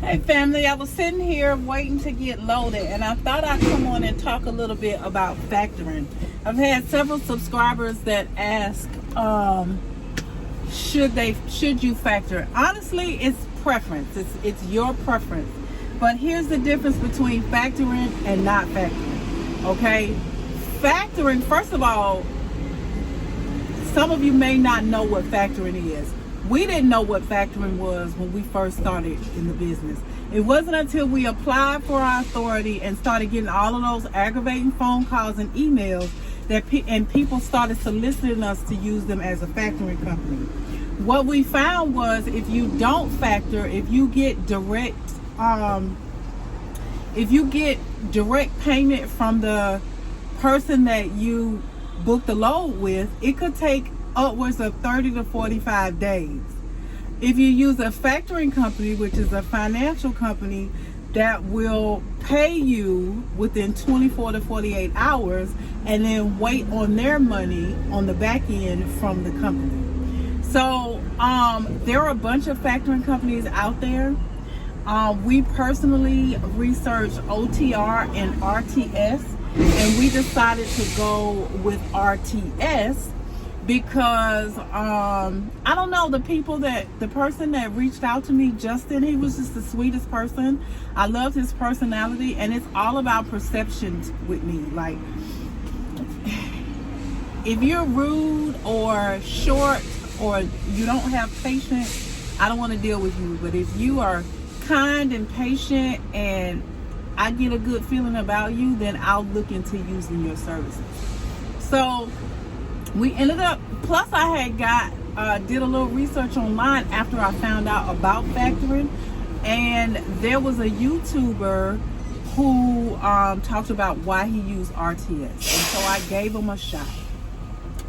Hey family, I was sitting here waiting to get loaded and I thought I'd come on and talk a little bit about factoring. I've had several subscribers that ask, should you factor? Honestly, it's preference. It's your preference. But here's the difference between factoring and not factoring. Okay? Factoring, first of all, some of you may not know what factoring is. We didn't know what factoring was when we first started in the business. It wasn't until we applied for our authority and started getting all of those aggravating phone calls and emails that people started soliciting us to use them as a factoring company. What we found was if you don't factor, if you get direct payment from the person that you book the load with, it could take upwards of 30 to 45 days. If you use a factoring company, which is a financial company that will pay you within 24 to 48 hours and then wait on their money on the back end from the company. So there are a bunch of factoring companies out there. We personally researched OTR and RTS, and we decided to go with RTS because I don't know, the person that reached out to me, Justin, he was just the sweetest person. I loved his personality, and it's all about perceptions with me. Like, if you're rude or short or you don't have patience, I don't want to deal with you. But if you are kind and patient and I get a good feeling about you, then I'll look into using your services. So we ended up, plus I had did a little research online after I found out about factoring, and there was a YouTuber who talked about why he used RTS, and so I gave him a shot.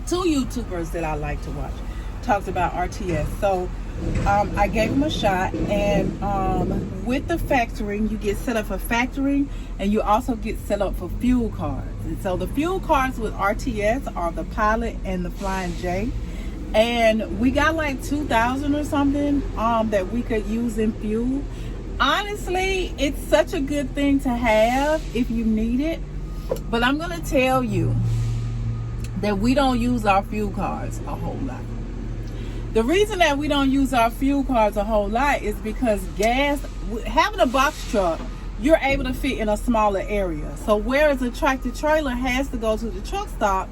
Two YouTubers that I like to watch talked about RTS, so I gave him a shot, and with the factoring, you get set up for factoring, and you also get set up for fuel cards. And so the fuel cards with RTS are the Pilot and the Flying J, and we got like 2,000 or something that we could use in fuel. Honestly, it's such a good thing to have if you need it, but I'm gonna tell you that we don't use our fuel cards a whole lot. The reason that we don't use our fuel cards a whole lot is because having a box truck, you're able to fit in a smaller area. So whereas a tractor trailer has to go to the truck stop,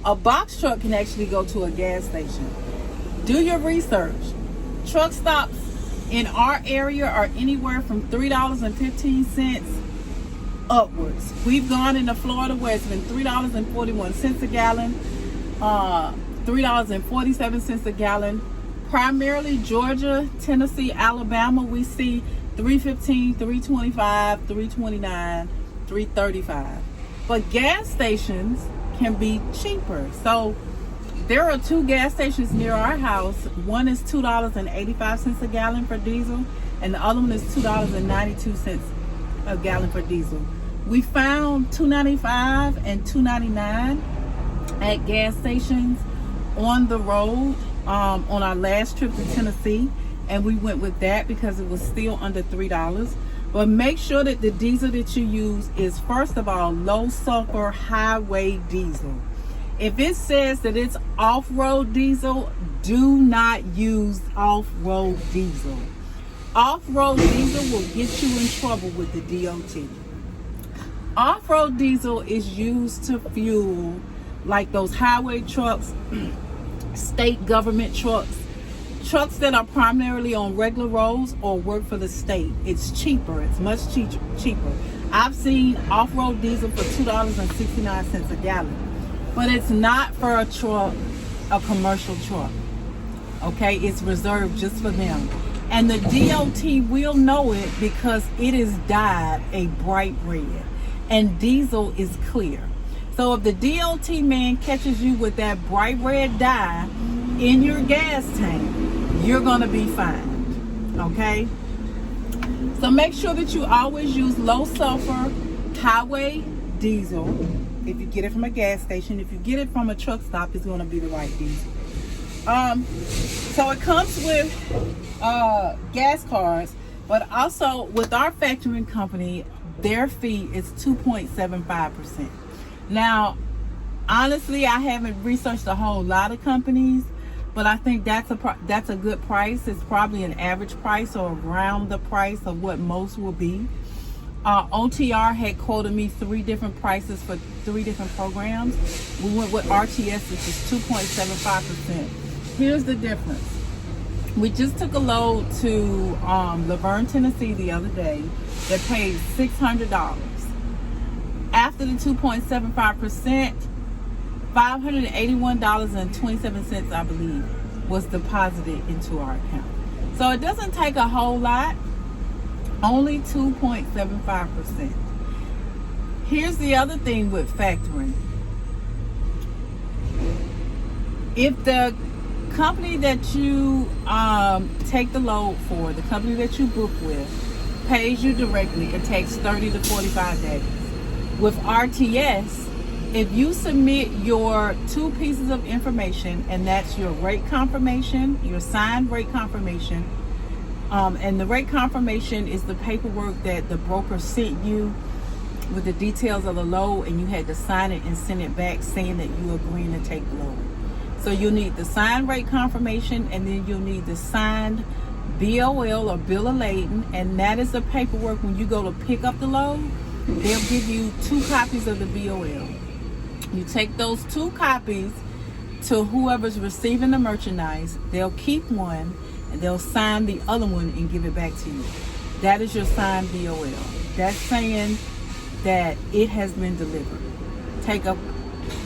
a box truck can actually go to a gas station. Do your research. Truck stops in our area are anywhere from $3.15 upwards. We've gone into Florida where it's been $3.41 a gallon. $3.47 a gallon. Primarily Georgia, Tennessee, Alabama, we see $3.15, $3.25, $3.29, $3.35. But gas stations can be cheaper. So there are two gas stations near our house. One is $2.85 a gallon for diesel, and the other one is $2.92 a gallon for diesel. We found $2.95 and $2.99 at gas stations on the road on our last trip to Tennessee, and we went with that because it was still under $3. But make sure that the diesel that you use is, first of all, low sulfur highway diesel. If it says that it's off-road diesel, do not use off-road diesel. Off-road diesel will get you in trouble with the DOT. Off-road diesel is used to fuel like those highway trucks, state government trucks that are primarily on regular roads or work for the state. It's cheaper. It's much cheaper. I've seen off-road diesel for $2.69 a gallon, but it's not for a truck, a commercial truck. Okay, it's reserved just for them, and the DOT will know it because it is dyed a bright red, and diesel is clear. So if the DOT man catches you with that bright red dye in your gas tank, you're going to be fined, okay? So make sure that you always use low sulfur highway diesel. If you get it from a gas station, if you get it from a truck stop, it's going to be the right diesel. So it comes with gas cards. But also with our factoring company, their fee is 2.75%. Now, honestly, I haven't researched a whole lot of companies, but I think that's a good price. It's probably an average price or around the price of what most will be. OTR had quoted me 3 different prices for 3 different programs. We went with RTS, which is 2.75%. Here's the difference. We just took a load to Laverne, Tennessee the other day that paid $600. After the 2.75%, $581.27, I believe, was deposited into our account. So it doesn't take a whole lot, only 2.75%. Here's the other thing with factoring. If the company that you take the load for, the company that you book with, pays you directly, it takes 30 to 45 days. With RTS, if you submit your 2 pieces of information, and that's your rate confirmation, your signed rate confirmation, and the rate confirmation is the paperwork that the broker sent you with the details of the load, and you had to sign it and send it back saying that you agreeing to take the load. So you'll need the signed rate confirmation, and then you'll need the signed BOL or bill of lading, and that is the paperwork when you go to pick up the load. They'll give you 2 copies of the BOL. You take those 2 copies to whoever's receiving the merchandise. They'll keep one and they'll sign the other one and give it back to you. That is your signed BOL. That's saying that it has been delivered.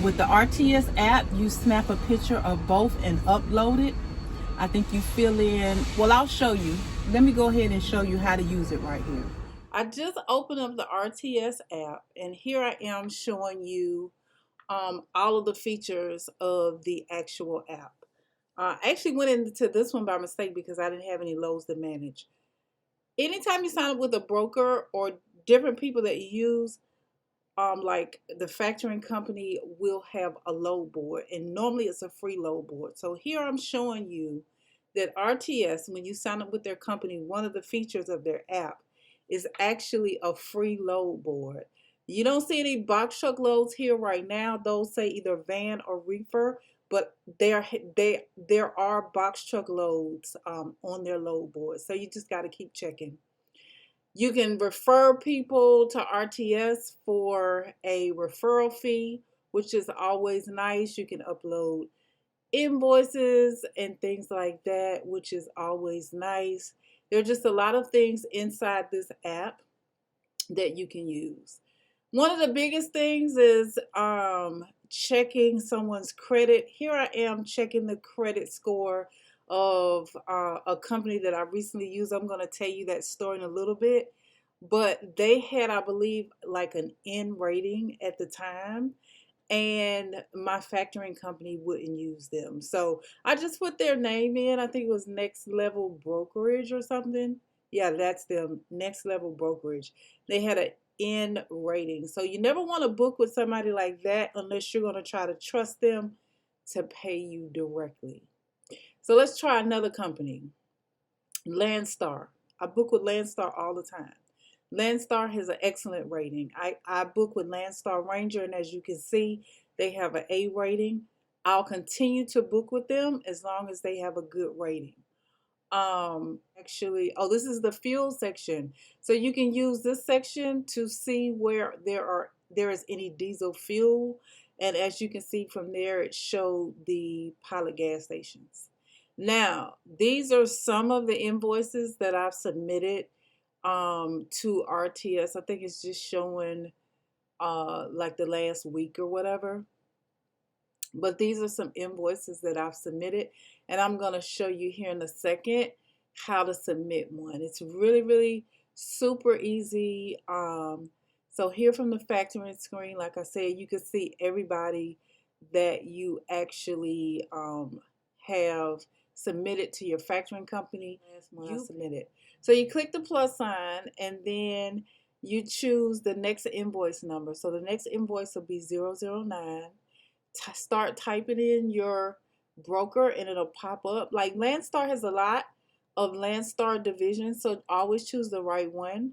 With the RTS app, you snap a picture of both and upload it. I think you fill in, well, I'll show you. Let me go ahead and show you how to use it right here. I just opened up the RTS app, and here I am showing you all of the features of the actual app. I actually went into this one by mistake because I didn't have any loads to manage. Anytime you sign up with a broker or different people that you use, like the factoring company will have a load board, and normally it's a free load board. So here I'm showing you that RTS, when you sign up with their company, one of the features of their app is actually a free load board. You don't see any box truck loads here right now. Those say either van or reefer, but there are box truck loads on their load board. So you just got to keep checking. You can refer people to RTS for a referral fee, which is always nice. You can upload invoices and things like that, which is always nice. There are just a lot of things inside this app that you can use. One of the biggest things is checking someone's credit. Here I am checking the credit score of a company that I recently used. I'm going to tell you that story in a little bit. But they had, I believe, like an N rating at the time. And my factoring company wouldn't use them. So I just put their name in. I think it was Next Level Brokerage or something. Yeah, that's them, Next Level Brokerage. They had an N rating. So you never want to book with somebody like that unless you're going to try to trust them to pay you directly. So let's try another company, Landstar. I book with Landstar all the time. Landstar has an excellent rating. I book with Landstar Ranger, and as you can see, they have an A rating. I'll continue to book with them as long as they have a good rating. This is the fuel section. So you can use this section to see where there is any diesel fuel. And as you can see from there, it showed the Pilot gas stations. Now, these are some of the invoices that I've submitted to RTS. I think it's just showing like the last week or whatever. But these are some invoices that I've submitted, and I'm going to show you here in a second how to submit one. It's really, really super easy. So here from the factoring screen, like I said, you can see everybody that you actually have submitted to your factoring company. Last one I submitted. So you click the plus sign, and then you choose the next invoice number. So the next invoice will be 009. Start typing in your broker, and it'll pop up. Like Landstar has a lot, of Landstar Division, so always choose the right one.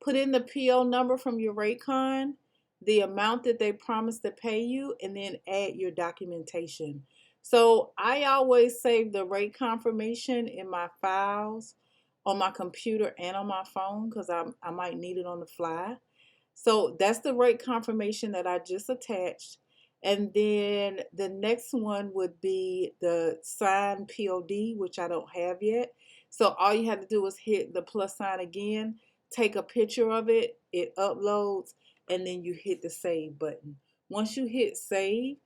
Put in the PO number from your Raycon, the amount that they promised to pay you, and then add your documentation. So I always save the rate confirmation in my files on my computer and on my phone because I might need it on the fly. So that's the rate confirmation that I just attached. And then the next one would be the signed POD, which I don't have yet. So all you have to do is hit the plus sign again, take a picture of it, it uploads, and then you hit the save button. Once you hit save,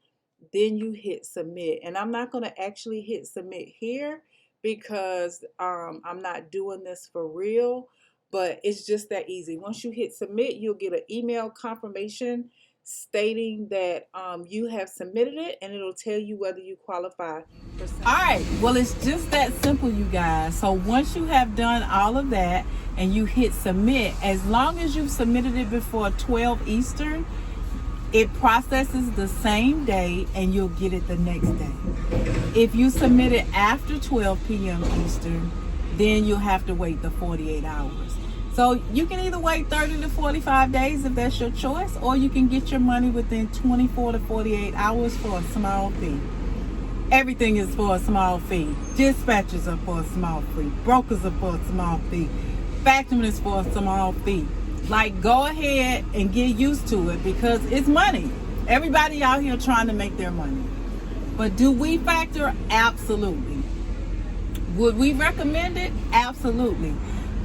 then you hit submit. And I'm not going to actually hit submit here because I'm not doing this for real, but it's just that easy. Once you hit submit, you'll get an email confirmation stating that you have submitted it, and it'll tell you whether you qualify for something. All right, well, it's just that simple, you guys. So once you have done all of that and you hit submit, as long as you've submitted it before 12 Eastern, it processes the same day and you'll get it the next day. If you submit it after 12 p.m. Eastern, then you'll have to wait the 48 hours. So you can either wait 30 to 45 days if that's your choice, or you can get your money within 24 to 48 hours for a small fee. Everything is for a small fee. Dispatchers are for a small fee. Brokers are for a small fee. Factoring is for a small fee. Like, go ahead and get used to it because it's money. Everybody out here trying to make their money. But do we factor? Absolutely. Would we recommend it? Absolutely.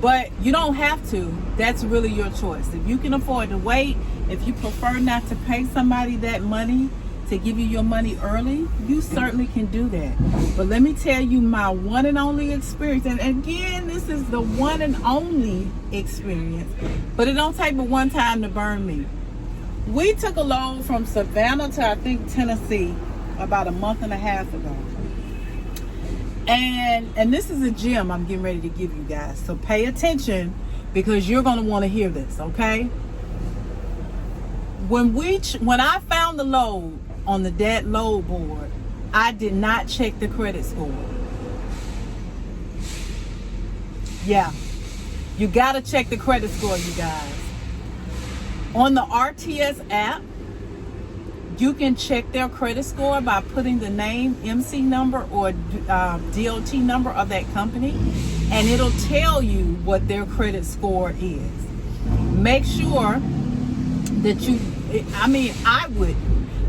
But you don't have to. That's really your choice. If you can afford to wait, if you prefer not to pay somebody that money to give you your money early, you certainly can do that. But let me tell you my one and only experience. And again, this is the one and only experience. But it don't take but one time to burn me. We took a load from Savannah to, I think, Tennessee about a month and a half ago. And this is a gem I'm getting ready to give you guys. So pay attention because you're going to want to hear this, okay? When I found the load on the dead load board, I did not check the credit score. Yeah, you got to check the credit score, you guys. On the RTS app, you can check their credit score by putting the name, MC number, or DOT number of that company, and it'll tell you what their credit score is. Make sure that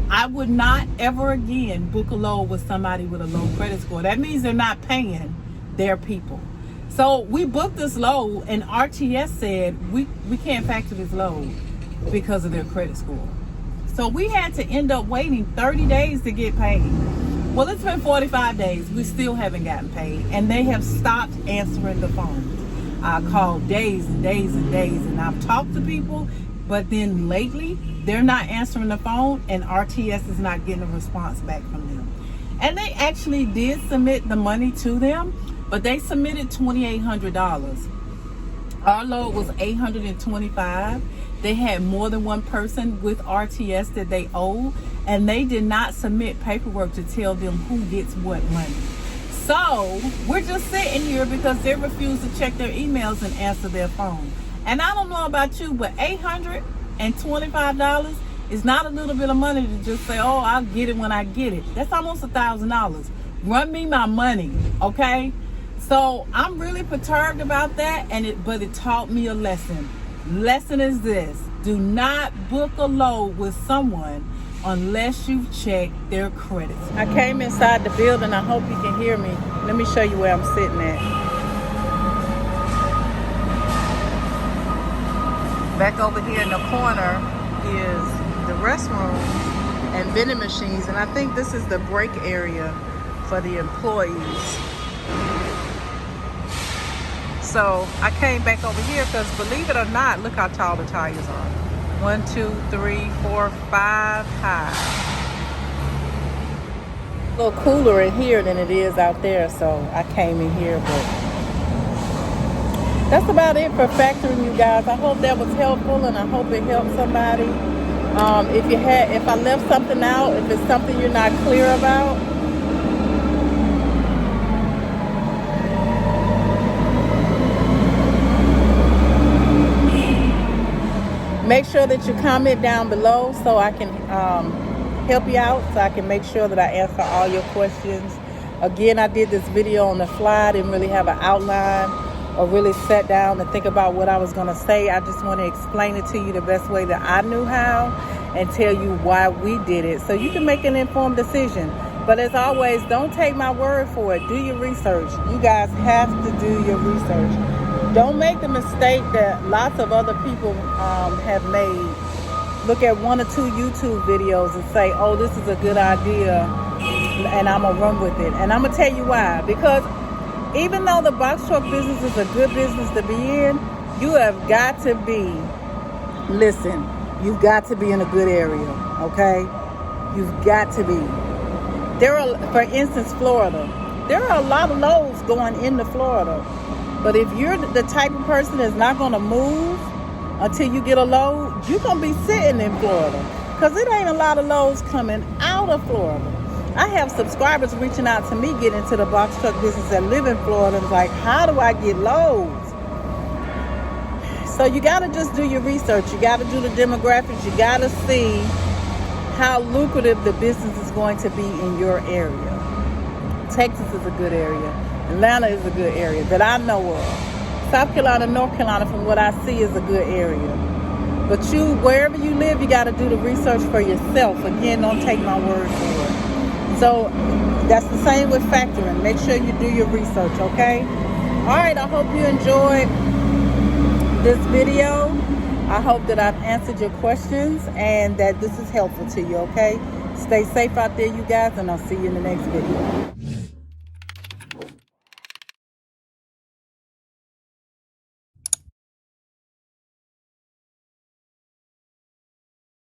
I would not ever again book a load with somebody with a low credit score. That means they're not paying their people. So we booked this load, and RTS said we can't factor this load because of their credit score. So we had to end up waiting 30 days to get paid. Well, it's been 45 days. We still haven't gotten paid. And they have stopped answering the phone. I called days and days and days, and I've talked to people, but then lately, they're not answering the phone, and RTS is not getting a response back from them. And they actually did submit the money to them, but they submitted $2,800. Our load was $825. They had more than one person with RTS that they owe, and they did not submit paperwork to tell them who gets what money. So we're just sitting here because they refuse to check their emails and answer their phone. And I don't know about you, but $825 is not a little bit of money to just say, oh, I'll get it when I get it. That's almost $1,000. Run me my money, okay? So I'm really perturbed about that, but it taught me a lesson. Lesson is this: do not book a load with someone unless you've checked their credits. I came inside the building. I hope you can hear me. Let me show you where I'm sitting at. Back over here in the corner is the restroom and vending machines, and I think this is the break area for the employees. So I came back over here because, believe it or not, look how tall the tires are. 1, 2, 3, 4, 5 high. A little cooler in here than it is out there, so I came in here. But that's about it for factoring, you guys. I hope that was helpful, and I hope it helped somebody. If I left something out, if it's something you're not clear about, Make sure that you comment down below so I can help you out, so I can make sure that I answer all your questions. Again, I did this video on the fly. I didn't really have an outline or really sat down and think about what I was going to say. I just want to explain it to you the best way that I knew how and tell you why we did it so you can make an informed decision. But as always, don't take my word for it. Do your research. You guys have to do your research. Don't make the mistake that lots of other people have made. Look at 1 or 2 YouTube videos and say, oh, this is a good idea, and I'm going to run with it. And I'm going to tell you why. Because even though the box truck business is a good business to be in, you have got to be, listen, you've got to be in a good area, okay? You've got to be. There are, for instance, Florida. There are a lot of loads going into Florida. But if you're the type of person that's not going to move until you get a load, you're going to be sitting in Florida. Because it ain't a lot of loads coming out of Florida. I have subscribers reaching out to me getting into the box truck business that live in Florida. It's like, how do I get loads? So you got to just do your research. You got to do the demographics. You got to see how lucrative the business is going to be in your area. Texas is a good area. Atlanta is a good area that I know of. South Carolina, North Carolina, from what I see, is a good area. But you, wherever you live, you got to do the research for yourself. Again, don't take my word for it. So that's the same with factoring. Make sure you do your research, okay? All right, I hope you enjoyed this video. I hope that I've answered your questions and that this is helpful to you, okay? Stay safe out there, you guys, and I'll see you in the next video.